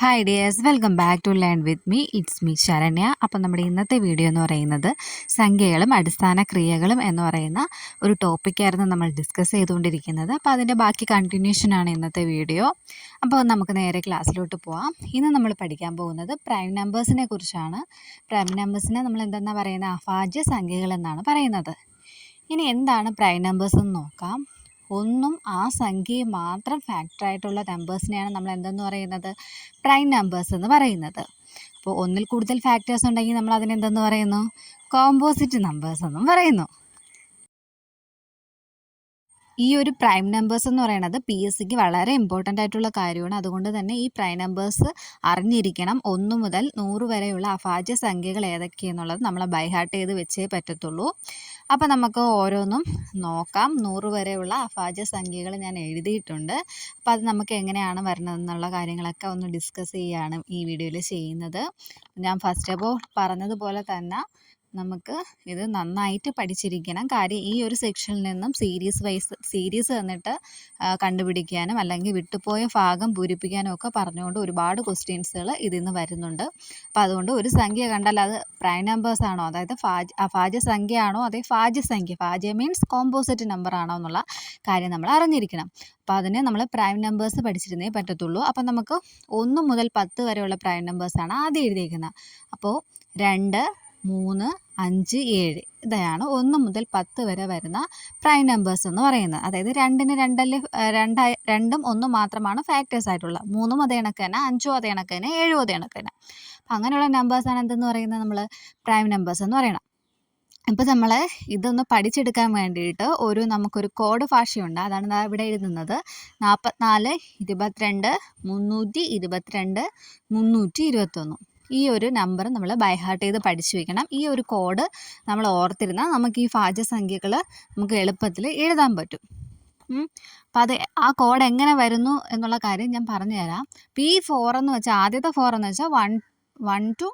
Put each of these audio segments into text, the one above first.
Hi dears, welcome back to learn with me. It's me Saranya. അപ്പം നമ്മുടെ ഇന്നത്തെ video എന്ന് പറയുന്നത് സംഖ്യകളും അടിസ്ഥാന ക്രിയകളും എന്ന് പറയുന്ന ഒരു ടോപ്പിക്കായിരുന്നു നമ്മൾ ഡിസ്കസ് ചെയ്തുകൊണ്ടിരിക്കുന്നത്. അപ്പോൾ അതിൻ്റെ ബാക്കി കണ്ടിന്യൂഷനാണ് ഇന്നത്തെ വീഡിയോ. അപ്പോൾ നമുക്ക് നേരെ ക്ലാസ്സിലോട്ട് പോവാം. ഇന്ന് നമ്മൾ പഠിക്കാൻ പോകുന്നത് പ്രൈം നമ്പേഴ്സിനെ കുറിച്ചാണ്. പ്രൈം നമ്പേഴ്സിനെ നമ്മൾ എന്തെന്നാ പറയുന്നത്? അഭാജ്യ സംഖ്യകൾ എന്നാണ് പറയുന്നത്. ഇനി എന്താണ് പ്രൈം നമ്പേഴ്സ് എന്ന് നോക്കാം. ഒന്നും ആ സംഖ്യയും മാത്രം ഫാക്ടറായിട്ടുള്ള നമ്പേഴ്സിനെയാണ് നമ്മൾ എന്തെന്ന് പറയുന്നത്? പ്രൈം നമ്പേഴ്സ് എന്ന് പറയുന്നത്. അപ്പോൾ ഒന്നിൽ കൂടുതൽ ഫാക്ടേഴ്സ് ഉണ്ടെങ്കിൽ നമ്മൾ അതിനെന്തെന്ന് പറയുന്നു? കോമ്പോസിറ്റ് നമ്പേഴ്സ് എന്നും പറയുന്നു. ഈ ഒരു പ്രൈം നമ്പേഴ്സ് എന്ന് പറയുന്നത് PSCക്ക് വളരെ ഇമ്പോർട്ടൻ്റ് ആയിട്ടുള്ള കാര്യമാണ്. അതുകൊണ്ട് തന്നെ ഈ പ്രൈം നമ്പേഴ്സ് അറിഞ്ഞിരിക്കണം. 1 മുതൽ 100 വരെയുള്ള അഭാജ്യ സംഖ്യകൾ ഏതൊക്കെയെന്നുള്ളത് നമ്മൾ ബൈഹാർട്ട് ചെയ്ത് വെച്ചേ പറ്റത്തുള്ളൂ. അപ്പോൾ നമുക്ക് ഓരോന്നും നോക്കാം. 100 വരെയുള്ള അഭാജ്യ സംഖ്യകൾ ഞാൻ എഴുതിയിട്ടുണ്ട്. അപ്പോൾ അത് നമുക്ക് എങ്ങനെയാണ് വരുന്നതെന്നുള്ള കാര്യങ്ങളൊക്കെ ഒന്ന് ഡിസ്കസ് ചെയ്യുകയാണ് ഈ വീഡിയോയിൽ ചെയ്യുന്നത്. ഞാൻ ഫസ്റ്റ് ഓഫ് ഓൾ പറഞ്ഞതുപോലെ തന്നെ നമുക്ക് ഇത് നന്നായിട്ട് പഠിച്ചിരിക്കണം. കാര്യം ഈ ഒരു സെക്ഷനിൽ നിന്നും സീരീസ് തന്നിട്ട് കണ്ടുപിടിക്കാനും അല്ലെങ്കിൽ വിട്ടുപോയ ഭാഗം പൂരിപ്പിക്കാനും ഒക്കെ പറഞ്ഞുകൊണ്ട് ഒരുപാട് ക്വസ്റ്റ്യൻസുകൾ ഇതിൽ നിന്ന് വരുന്നുണ്ട്. അപ്പോൾ അതുകൊണ്ട് ഒരു സംഖ്യ കണ്ടാൽ അത് പ്രൈം നമ്പേഴ്സ് ആണോ, അതായത് അഭാജ്യ സംഖ്യ ആണോ, അതേ ഭാജ്യ മീൻസ് കോമ്പോസിറ്റ് നമ്പർ ആണോ എന്നുള്ള കാര്യം നമ്മൾ അറിഞ്ഞിരിക്കണം. അപ്പോൾ അതിന് നമ്മൾ പ്രൈം നമ്പേഴ്സ് പഠിച്ചിരുന്നേ പറ്റത്തുള്ളൂ. അപ്പം നമുക്ക് 1 മുതൽ 10 വരെയുള്ള പ്രൈം നമ്പേഴ്സാണ് ആദ്യം എഴുതിയിരിക്കുന്നത്. അപ്പോൾ 2, 3, 5, 7 ഇതാണ് 1 മുതൽ 10 വരെ വരുന്ന പ്രൈം നമ്പേഴ്സ് എന്ന് പറയുന്നത്. അതായത് 2ന് 2ഉം 1 മാത്രമാണ് ഫാക്ടേഴ്സ് ആയിട്ടുള്ളത്. 3ഉം അതേ കണക്ക് തന്നെ, 5ഉം അതേ കണക്ക് തന്നെ, 7ഉം അതേ കണക്ക് തന്നെ. അപ്പം അങ്ങനെയുള്ള നമ്പേഴ്സാണ് എന്തെന്ന് പറയുന്നത്? നമ്മൾ പ്രൈം നമ്പേഴ്സ് എന്ന് പറയണം. ഇപ്പം നമ്മൾ ഇതൊന്ന് പഠിച്ചെടുക്കാൻ വേണ്ടിയിട്ട് നമുക്കൊരു കോഡ് ഭാഷയുണ്ട്. അതാണ് ഇവിടെ എഴുതുന്നത്. 44, 22, 322, 321. ഈ ഒരു നമ്പർ നമ്മൾ ബൈഹാർട്ട് ചെയ്ത് പഠിച്ചു വയ്ക്കണം. ഈ ഒരു കോഡ് നമ്മൾ ഓർത്തിരുന്നാൽ നമുക്ക് ഈ ഭാജ്യസംഖ്യകൾ നമുക്ക് എളുപ്പത്തിൽ എഴുതാൻ പറ്റും. അപ്പോൾ ആ കോഡ് എങ്ങനെ വരുന്നു എന്നുള്ള കാര്യം ഞാൻ പറഞ്ഞുതരാം. P4 എന്ന് വെച്ചാൽ ആദ്യത്തെ 4 എന്ന് വെച്ചാൽ 1 to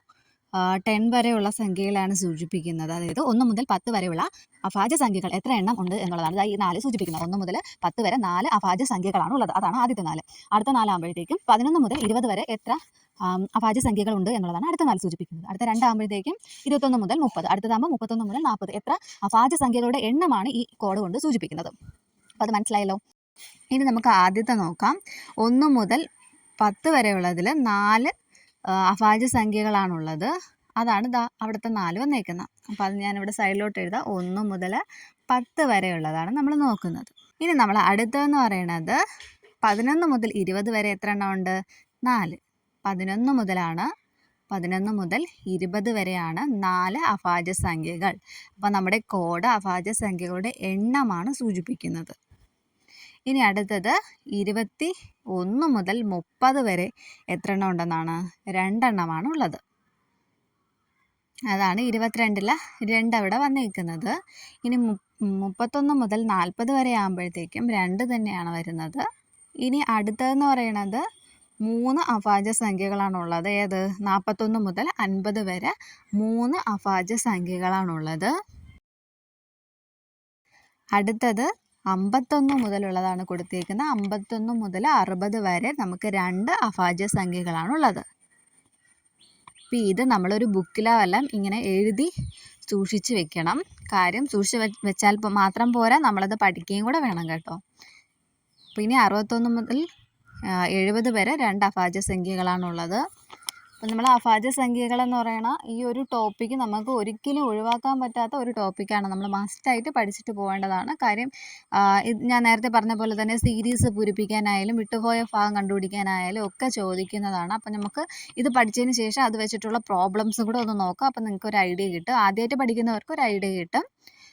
10 വരെയുള്ള സംഖ്യകളാണ് സൂചിപ്പിക്കുന്നത്. അതായത് 1 മുതൽ 10 വരെയുള്ള അഭാജ്യ സംഖ്യകൾ എത്ര എണ്ണം ഉണ്ട് എന്നുള്ളതാണ് ഈ 4 സൂചിപ്പിക്കുന്നത്. 1 മുതൽ 10 വരെ 4 അഭാജ്യ സംഖ്യകളാണ് ഉള്ളത്. അതാണ് ആദ്യത്തെ 4. അടുത്ത 4 ആകുമ്പോഴത്തേക്കും 11 മുതൽ 20 വരെ എത്ര അഭാജ്യ സംഖ്യകളുണ്ട് എന്നുള്ളതാണ് അടുത്ത 4 സൂചിപ്പിക്കുന്നത്. അടുത്ത 2 ആകുമ്പോഴത്തേക്കും 21 മുതൽ 30, അടുത്തതാകുമ്പോൾ 31 മുതൽ 40 എത്ര അഭാജ്യ സംഖ്യകളുടെ എണ്ണമാണ് ഈ കോഡ് കൊണ്ട് സൂചിപ്പിക്കുന്നത്. അപ്പോൾ അത് മനസ്സിലായല്ലോ. ഇനി നമുക്ക് ആദ്യത്തെ നോക്കാം. 1 മുതൽ 10 വരെയുള്ളതിൽ 4 അഭാജ്യ സംഖ്യകളാണുള്ളത്. അതാണ് അവിടുത്തെ 4 വന്നേക്കുന്നത്. അപ്പോൾ അത് ഞാനിവിടെ സൈഡിലോട്ട് എഴുതാം. 1 മുതൽ 10 വരെയുള്ളതാണ് നമ്മൾ നോക്കുന്നത്. ഇനി നമ്മൾ അടുത്തതെന്ന് പറയുന്നത് 11 മുതൽ 20 വരെ എത്ര എണ്ണം ഉണ്ട്? 4. 11 മുതൽ 20 വരെയാണ് 4 അഭാജ്യ സംഖ്യകൾ. അപ്പോൾ നമ്മുടെ കോഡ് അഭാജ്യ സംഖ്യകളുടെ എണ്ണമാണ് സൂചിപ്പിക്കുന്നത്. ഇനി അടുത്തത് 21 മുതൽ 30 വരെ എത്ര എണ്ണം ഉണ്ടെന്നാണ്? 2 എണ്ണമാണ് ഉള്ളത്. അതാണ് 22-ലെ 2 അവിടെ വന്നിരിക്കുന്നത്. ഇനി 31 മുതൽ 40 വരെ ആകുമ്പോഴത്തേക്കും 2 തന്നെയാണ് വരുന്നത്. ഇനി അടുത്തതെന്ന് പറയുന്നത് 3 അഭാജ്യ സംഖ്യകളാണുള്ളത്. ഏത്? 41 മുതൽ 50 വരെ 3 അഭാജ്യ സംഖ്യകളാണുള്ളത്. അടുത്തത് 51 മുതലുള്ളതാണ് കൊടുത്തിരിക്കുന്നത്. 51 മുതൽ 60 വരെ നമുക്ക് 2 അഭാജ്യ സംഖ്യകളാണുള്ളത്. അപ്പോൾ ഇത് നമ്മളൊരു ബുക്കിലോ എല്ലാം ഇങ്ങനെ എഴുതി സൂക്ഷിച്ച് വെക്കണം. കാര്യം സൂക്ഷിച്ച് വെച്ചാൽ മാത്രം പോരാ, നമ്മളത് പഠിക്കുകയും കൂടെ വേണം കേട്ടോ. പിന്നെ 61 മുതൽ 70 വരെ 2 അഭാജ്യ സംഖ്യകളാണുള്ളത്. അപ്പോൾ നമ്മൾ അഭാജ്യ സംഖ്യകളെന്ന് പറയുന്ന ഈ ഒരു ടോപ്പിക്ക് നമുക്ക് ഒരിക്കലും ഒഴിവാക്കാൻ പറ്റാത്ത ഒരു ടോപ്പിക്കാണ്. നമ്മൾ മസ്റ്റായിട്ട് പഠിച്ചിട്ട് പോകേണ്ടതാണ്. കാര്യം ഞാൻ നേരത്തെ പറഞ്ഞ പോലെ തന്നെ സീരീസ് പൂരിപ്പിക്കാനായാലും വിട്ടുപോയ ഭാഗം കണ്ടുപിടിക്കാനായാലും ഒക്കെ ചോദിക്കുന്നതാണ്. അപ്പം നമുക്ക് ഇത് പഠിച്ചതിന് ശേഷം അത് വെച്ചിട്ടുള്ള പ്രോബ്ലംസ് കൂടെ ഒന്ന് നോക്കാം. അപ്പം നിങ്ങൾക്ക് ഒരു ഐഡിയ കിട്ടും. ആദ്യമായിട്ട് പഠിക്കുന്നവർക്ക് ഒരു ഐഡിയ കിട്ടും.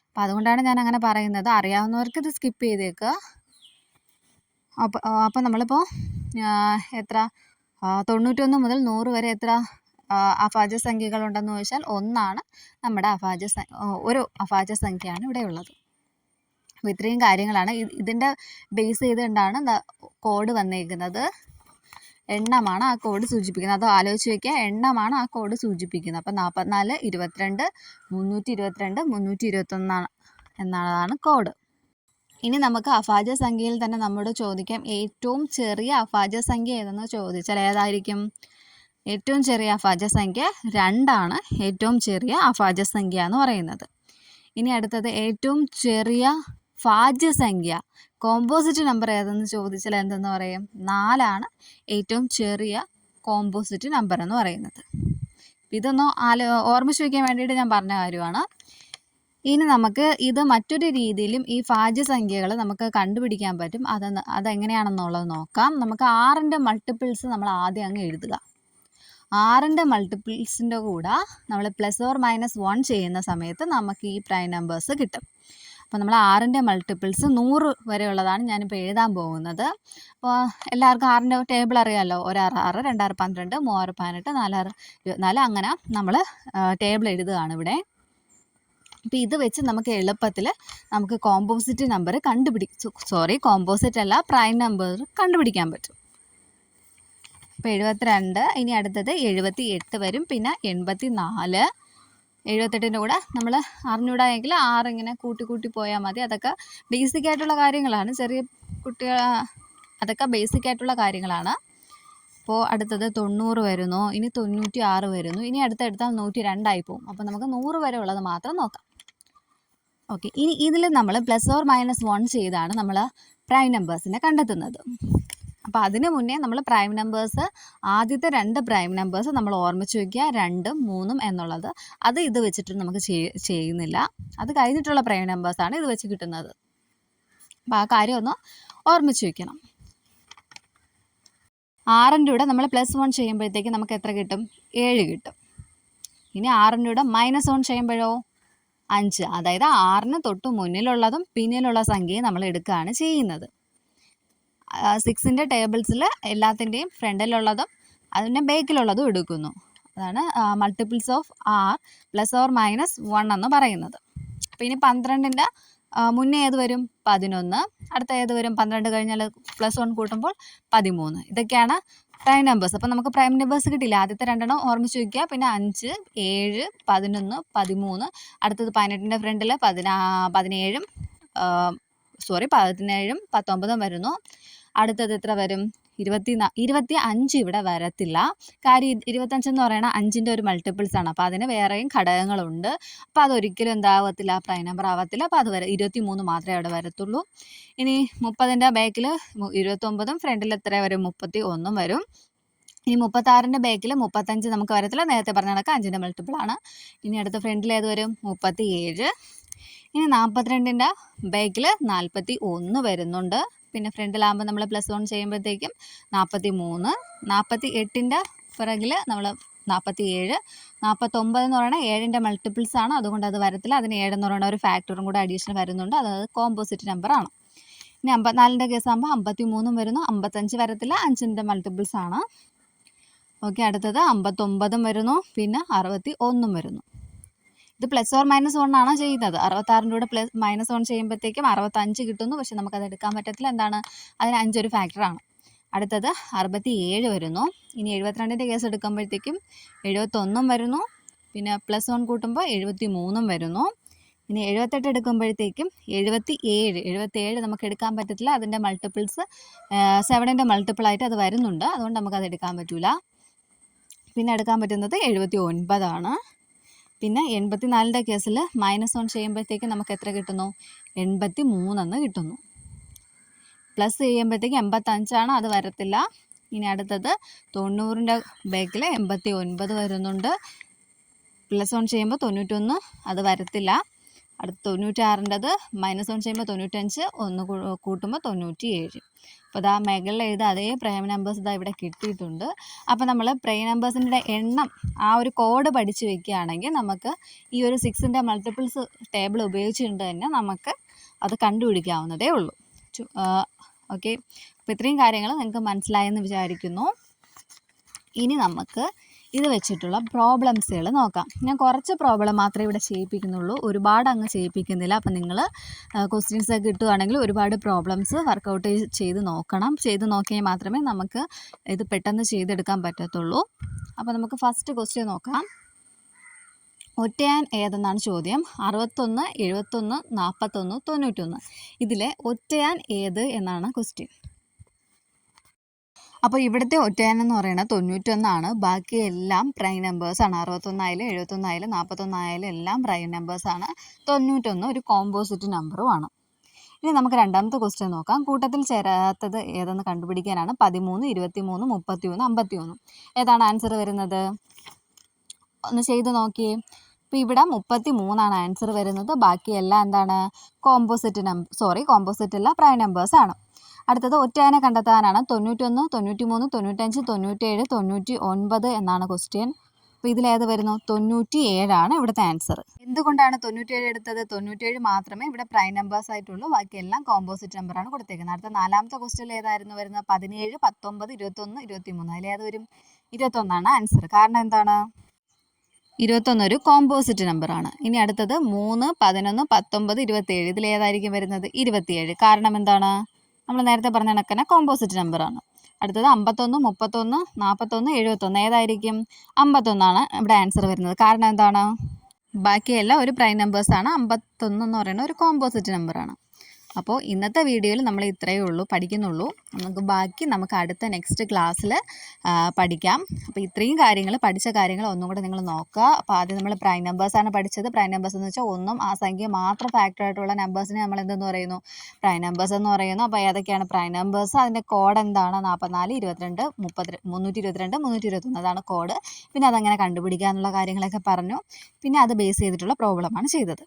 അപ്പോൾ അതുകൊണ്ടാണ് ഞാൻ അങ്ങനെ പറയുന്നത്. അറിയാവുന്നവർക്ക് ഇത് സ്കിപ്പ് ചെയ്തേക്കുക. അപ്പോൾ നമ്മളിപ്പോൾ എത്ര 91 മുതൽ 100 വരെ എത്ര അഭാജ്യ സംഖ്യകളുണ്ടെന്ന് ചോദിച്ചാൽ 1 നമ്മുടെ ഒരു അഭാജ്യ സംഖ്യയാണ് ഇവിടെ ഉള്ളത്. അപ്പോൾ ഇത്രയും കാര്യങ്ങളാണ് ഇതിൻ്റെ ബേസ് ചെയ്തുകൊണ്ടാണ് കോഡ് വന്നേക്കുന്നത്. എണ്ണമാണ് ആ കോഡ് സൂചിപ്പിക്കുന്നത്. അത് ആലോചിച്ച് വയ്ക്കുക. എണ്ണമാണ് ആ കോഡ് സൂചിപ്പിക്കുന്നത്. അപ്പോൾ 44, 22, 322, 321 എന്നതാണ് കോഡ്. ഇനി നമുക്ക് അഭാജ്യ സംഖ്യയിൽ തന്നെ നമ്മോട് ചോദിക്കാം ഏറ്റവും ചെറിയ അഭാജ്യ സംഖ്യ ഏതെന്ന് ചോദിച്ചാൽ ഏതായിരിക്കും? ഏറ്റവും ചെറിയ അഭാജ്യ സംഖ്യ 2 ആണ് ഏറ്റവും ചെറിയ അഭാജ്യ സംഖ്യ എന്ന് പറയുന്നത്. ഇനി അടുത്തത് ഏറ്റവും ചെറിയ ഭാജ്യസംഖ്യ കോമ്പോസിറ്റ് നമ്പർ ഏതെന്ന് ചോദിച്ചാൽ എന്തെന്ന് പറയും? 4 ആണ് ഏറ്റവും ചെറിയ കോമ്പോസിറ്റ് നമ്പർ എന്ന് പറയുന്നത്. ഇതൊന്ന് ഓർമ്മിച്ച് വയ്ക്കാൻ വേണ്ടിയിട്ട് ഞാൻ പറഞ്ഞ കാര്യമാണ്. ഇനി നമുക്ക് ഇത് മറ്റൊരു രീതിയിലും ഈ ഭാജ്യസംഖ്യകൾ നമുക്ക് കണ്ടുപിടിക്കാൻ പറ്റും. അതെങ്ങനെയാണെന്നുള്ളത് നോക്കാം. നമുക്ക് 6ൻ്റെ മൾട്ടിപ്പിൾസ് നമ്മൾ ആദ്യം അങ്ങ് എഴുതുക. 6ൻ്റെ മൾട്ടിപ്പിൾസിൻ്റെ കൂടെ നമ്മൾ +or-1 ചെയ്യുന്ന സമയത്ത് നമുക്ക് ഈ പ്രൈം നമ്പേഴ്സ് കിട്ടും. അപ്പോൾ നമ്മൾ 6ൻ്റെ മൾട്ടിപ്പിൾസ് 100 വരെയുള്ളതാണ് ഞാനിപ്പോൾ എഴുതാൻ പോകുന്നത്. അപ്പോൾ എല്ലാവർക്കും 6ൻ്റെ ടേബിൾ അറിയാമല്ലോ. 1 6 6, 2 6 12, 3 6 18, 4 6 24 അങ്ങനെ നമ്മൾ ടേബിൾ എഴുതുകയാണ് ഇവിടെ. അപ്പോൾ ഇത് വെച്ച് നമുക്ക് എളുപ്പത്തിൽ നമുക്ക് കോമ്പോസിറ്റ് നമ്പർ കോമ്പോസിറ്റ് അല്ല പ്രൈം നമ്പർ കണ്ടുപിടിക്കാൻ പറ്റും. അപ്പോൾ 72, ഇനി അടുത്തത് 78 വരും, പിന്നെ 84. 78ൻ്റെ കൂടെ നമ്മൾ അറിഞ്ഞൂടായെങ്കിൽ 6 ഇങ്ങനെ കൂട്ടി പോയാൽ മതി. അതൊക്കെ ബേസിക് ആയിട്ടുള്ള കാര്യങ്ങളാണ്. ചെറിയ കുട്ടികൾ അതൊക്കെ ബേസിക് ആയിട്ടുള്ള കാര്യങ്ങളാണ്. അപ്പോൾ അടുത്തത് 90 വരുന്നു, ഇനി 96 വരുന്നു, ഇനി അടുത്തെടുത്താൽ 102 പോകും. അപ്പോൾ നമുക്ക് 100 വരെ ഉള്ളത് മാത്രം നോക്കാം. ഓക്കെ, ഇനി ഇതിൽ നമ്മൾ +or-1 ചെയ്താണ് നമ്മൾ പ്രൈം നമ്പേഴ്സിനെ കണ്ടെത്തുന്നത്. അപ്പോൾ അതിന് മുന്നേ നമ്മൾ പ്രൈം നമ്പേഴ്സ് ആദ്യത്തെ 2 പ്രൈം നമ്പേഴ്സ് നമ്മൾ ഓർമ്മിച്ച് വയ്ക്കുക, 2ഉം 3ഉം എന്നുള്ളത്. അത് ഇത് വെച്ചിട്ട് നമുക്ക് ചെയ്യുന്നില്ല. അത് കഴിഞ്ഞിട്ടുള്ള പ്രൈം നമ്പേഴ്സാണ് ഇത് വെച്ച് കിട്ടുന്നത്. അപ്പോൾ ആ കാര്യം ഒന്ന് ഓർമ്മിച്ച് വയ്ക്കണം. 6ൻ്റെ കൂടെ നമ്മൾ +1 ചെയ്യുമ്പോഴത്തേക്ക് നമുക്ക് എത്ര കിട്ടും? 7 കിട്ടും. ഇനി 6ൻ്റെ കൂടെ -1 ചെയ്യുമ്പോഴോ 5. അതായത് 6ന് തൊട്ട് മുന്നിലുള്ളതും പിന്നിലുള്ള സംഖ്യയും നമ്മൾ എടുക്കുകയാണ് ചെയ്യുന്നത്. 6ൻ്റെ ടേബിൾസിൽ എല്ലാത്തിൻ്റെയും ഫ്രണ്ടിലുള്ളതും അതിൻ്റെ ബാക്കിലുള്ളതും എടുക്കുന്നു. അതാണ് മൾട്ടിപ്പിൾസ് ഓഫ് R +or-1 എന്ന് പറയുന്നത്. അപ്പോൾ ഇനി 12ൻ്റെ മുന്നേ ഏത് വരും? 11. അടുത്ത ഏത് വരും? 12 കഴിഞ്ഞാൽ +1 കൂട്ടുമ്പോൾ 13. ഇതൊക്കെയാണ് പ്രൈം നമ്പേഴ്സ്. അപ്പോൾ നമുക്ക് പ്രൈം നമ്പേഴ്സ് കിട്ടില്ല. ആദ്യത്തെ 2 ഓർമ്മിച്ച് വയ്ക്കുക. പിന്നെ 5, 7, 11, 13. അടുത്തത് 18ൻ്റെ ഫ്രണ്ടിൽ 17ഉം 19ഉം വരുന്നു. അടുത്തത് എത്ര വരും? 25 ഇവിടെ വരത്തില്ല. കാര്യം 25 എന്ന് പറയുന്നത് 5ൻ്റെ ഒരു മൾട്ടിപ്പിൾസ് ആണ്. അപ്പോൾ അതിന് വേറെയും ഘടകങ്ങളുണ്ട്. അപ്പോൾ അതൊരിക്കലും എന്താവത്തില്ല? പ്രൈം നമ്പർ ആവത്തില്ല. അപ്പോൾ അത് 23 മാത്രമേ അവിടെ വരത്തുള്ളൂ. ഇനി 30ൻ്റെ ബാക്കിൽ 29ഉം ഫ്രണ്ടിൽ എത്ര വരും? 31 വരും. ഇനി 36ൻ്റെ ബാക്കിൽ 35 നമുക്ക് വരത്തില്ല. നേരത്തെ പറഞ്ഞ കണക്ക് 5ൻ്റെ മൾട്ടിപ്പിളാണ്. ഇനി അടുത്ത ഫ്രണ്ടിൽ ഏത് വരും? 37. ഇനി 42ൻ്റെ ബാക്കിൽ 41 വരുന്നുണ്ട്. പിന്നെ ഫ്രണ്ടിലാകുമ്പോൾ നമ്മൾ +1 ചെയ്യുമ്പോഴത്തേക്കും 43. 48ൻ്റെ പിറകിൽ നമ്മൾ 47. 49 എന്ന് പറയുന്നത് 7ൻ്റെ മൾട്ടിപ്പിൾസ് ആണ്. അതുകൊണ്ട് അത് വരത്തില്ല. അതിന് 7 എന്ന് പറയുന്ന ഒരു ഫാക്ടറും കൂടെ അഡീഷണൽ വരുന്നുണ്ട്. അത് കോമ്പോസിറ്റ് നമ്പറാണ്. ഇനി 54ൻ്റെ കേസ് ആകുമ്പോൾ 53 വരുന്നു. 55 വരത്തില്ല. 5ൻ്റെ മൾട്ടിപ്പിൾസ് ആണ്. ഓക്കെ, അടുത്തത് 59 വരുന്നു. പിന്നെ 61 വരുന്നു. ഇത് +or-1 ആണ് ചെയ്യുന്നത്. 66ൻ്റെ കൂടെ -1 ചെയ്യുമ്പോഴത്തേക്കും 65 കിട്ടുന്നു. പക്ഷെ നമുക്കത് എടുക്കാൻ പറ്റത്തില്ല. എന്താണ്? അതിന് 5 ഒരു ഫാക്ടറാണ്. അടുത്തത് 67 വരുന്നു. ഇനി 72ൻ്റെ കേസ് എടുക്കുമ്പോഴത്തേക്കും 71 വരുന്നു. പിന്നെ +1 കൂട്ടുമ്പോൾ 73 വരുന്നു. ഇനി 78 എടുക്കുമ്പോഴത്തേക്കും 77 നമുക്ക് എടുക്കാൻ പറ്റത്തില്ല. അതിൻ്റെ മൾട്ടിപ്പിൾസ് 7ൻ്റെ മൾട്ടിപ്പിളായിട്ട് അത് വരുന്നുണ്ട്. അതുകൊണ്ട് നമുക്കത് എടുക്കാൻ പറ്റില്ല. പിന്നെ എടുക്കാൻ പറ്റുന്നത് 79 ആണ്. പിന്നെ 84ൻ്റെ കേസിൽ -1 ചെയ്യുമ്പോഴത്തേക്ക് നമുക്ക് എത്ര കിട്ടുന്നു? 83 എന്ന് കിട്ടുന്നു. പ്ലസ് ചെയ്യുമ്പോഴത്തേക്ക് 85 ആണ്. അത് വരത്തില്ല. ഇനി അടുത്തത് 90ൻ്റെ ബാക്കിൽ 89 വരുന്നുണ്ട്. +1 ചെയ്യുമ്പോൾ 91, അത് വരത്തില്ല. അടുത്ത 96ൻ്റെത് -1 ചെയ്യുമ്പോൾ 95, 1 കൂട്ടുമ്പോൾ 97. അപ്പോൾ ഇതാ മേഖലയിൽ എഴുതുക. അതേ പ്രൈം നമ്പേഴ്സ് ഇതാ ഇവിടെ കിട്ടിയിട്ടുണ്ട്. അപ്പോൾ നമ്മൾ പ്രൈം നമ്പേഴ്സിൻ്റെ എണ്ണം ആ ഒരു കോഡ് പഠിച്ച് വെക്കുകയാണെങ്കിൽ നമുക്ക് ഈ ഒരു 6ൻ്റെ മൾട്ടിപ്പിൾസ് ടേബിൾ ഉപയോഗിച്ചുകൊണ്ട് തന്നെ നമുക്ക് അത് കണ്ടുപിടിക്കാവുന്നതേ ഉള്ളൂ. ഓക്കെ, അപ്പോൾ ഇത്രയും കാര്യങ്ങൾ നിങ്ങൾക്ക് മനസ്സിലായെന്ന് വിചാരിക്കുന്നു. ഇനി നമുക്ക് ഇത് വെച്ചിട്ടുള്ള പ്രോബ്ലംസുകൾ നോക്കാം. ഞാൻ കുറച്ച് പ്രോബ്ലം മാത്രമേ ഇവിടെ ചെയ്യിപ്പിക്കുന്നുള്ളൂ, ഒരുപാട് അങ്ങ് ചെയ്യിപ്പിക്കുന്നില്ല. അപ്പം നിങ്ങൾ ക്വസ്റ്റ്യൻസ് ഒക്കെ കിട്ടുകയാണെങ്കിൽ ഒരുപാട് പ്രോബ്ലംസ് വർക്കൗട്ട് ചെയ്ത് നോക്കണം. ചെയ്ത് നോക്കിയാൽ മാത്രമേ നമുക്ക് ഇത് പെട്ടെന്ന് ചെയ്തെടുക്കാൻ പറ്റത്തുള്ളൂ. അപ്പോൾ നമുക്ക് ഫസ്റ്റ് ക്വസ്റ്റ്യൻ നോക്കാം. ഒറ്റയാൻ ഏതെന്നാണ് ചോദ്യം. 61, 71, 41, 91. ഇതിലെ ഒറ്റയാൻ ഏത് എന്നാണ് ക്വസ്റ്റ്യൻ. അപ്പോൾ ഇവിടുത്തെ ഒറ്റയാൻ എന്ന് പറയുന്നത് 91. ബാക്കി എല്ലാം പ്രൈം നമ്പേഴ്സാണ്. 61 ആയാലും 71 ആയാലും 41 ആയാലും എല്ലാം പ്രൈം നമ്പേഴ്സാണ്. 91 ഒരു കോമ്പോസിറ്റ് നമ്പറുമാണ്. ഇനി നമുക്ക് രണ്ടാമത്തെ ക്വസ്റ്റ്യൻ നോക്കാം. കൂട്ടത്തിൽ ചേരാത്തത് ഏതെന്ന് കണ്ടുപിടിക്കാനാണ്. 13, 23, 31, 51. ഏതാണ് ആൻസർ വരുന്നത്? ഒന്ന് ചെയ്ത് നോക്കിയേ. അപ്പോൾ ഇവിടെ 33 ആൻസർ വരുന്നത്. ബാക്കിയെല്ലാം എന്താണ്? കോമ്പോസിറ്റ് അല്ല, പ്രൈം നമ്പേഴ്സ് ആണ്. അടുത്തത് ഒറ്റയാനെ കണ്ടെത്താനാണ്. 91, 93, 95, 97, 99 എന്നാണ് ക്വസ്റ്റ്യൻ. അപ്പോൾ ഇതിലേത് വരുന്നു? 97 ഇവിടുത്തെ ആൻസർ. എന്തുകൊണ്ടാണ് 97 എടുത്തത്? 97 മാത്രമേ ഇവിടെ പ്രൈം നമ്പേഴ്സ് ആയിട്ടുള്ളൂ. ബാക്കിയെല്ലാം കോമ്പോസിറ്റ് നമ്പറാണ് കൊടുത്തേക്കുന്നത്. അടുത്ത നാലാമത്തെ ക്വസ്റ്റ്യൻ ഏതായിരുന്നു വരുന്നത്? 17, 19, 21, 23. അതിലേത് വരും? 21 ആൻസർ. കാരണം എന്താണ്? 21 ഒരു കോമ്പോസിറ്റ് നമ്പറാണ്. ഇനി അടുത്തത് 3, 11, 19, 27. ഇതിലേതായിരിക്കും വരുന്നത്? 27. കാരണം എന്താണ്? നമ്മൾ നേരത്തെ പറഞ്ഞ കണക്കന്നെ കോമ്പോസിറ്റ് നമ്പറാണ്. അടുത്തത് 51, 31, 41, 71. ഏതായിരിക്കും? 51 ഇവിടെ ആൻസർ വരുന്നത്. കാരണം എന്താണ്? ബാക്കിയെല്ലാം ഒരു പ്രൈം നമ്പേഴ്സാണ്. 51 എന്ന് പറയുന്നത് ഒരു കോമ്പോസിറ്റ് നമ്പറാണ്. അപ്പോൾ ഇന്നത്തെ വീഡിയോയിൽ നമ്മൾ ഇത്രയേ പഠിക്കുന്നുള്ളൂ. നമുക്ക് അടുത്ത നെക്സ്റ്റ് ക്ലാസ്സിൽ പഠിക്കാം. അപ്പോൾ ഇത്രയും പഠിച്ച കാര്യങ്ങൾ ഒന്നും കൂടെ നിങ്ങൾ നോക്കുക. അപ്പോൾ ആദ്യം നമ്മൾ പ്രൈം നമ്പേഴ്സാണ് പഠിച്ചത്. പ്രൈം നമ്പേഴ്സ് എന്ന് വെച്ചാൽ ഒന്നും ആ സംഖ്യ മാത്രം ഫാക്ടർ ആയിട്ടുള്ള നമ്പേഴ്സിനെ നമ്മൾ എന്തെന്ന് പറയുന്നു? പ്രൈം നമ്പേഴ്സ് എന്ന് പറയുന്നു. അപ്പോൾ ഏതൊക്കെയാണ് പ്രൈം നമ്പേഴ്സ്? അതിൻ്റെ കോഡ് എന്താണ്? 44, 22, 322, 321. അതാണ് കോഡ്. പിന്നെ അതങ്ങനെ കണ്ടുപിടിക്കുക എന്നുള്ള കാര്യങ്ങളൊക്കെ പറഞ്ഞു. പിന്നെ അത് ബേസ് ചെയ്തിട്ടുള്ള പ്രോബ്ലമാണ് ചെയ്തത്.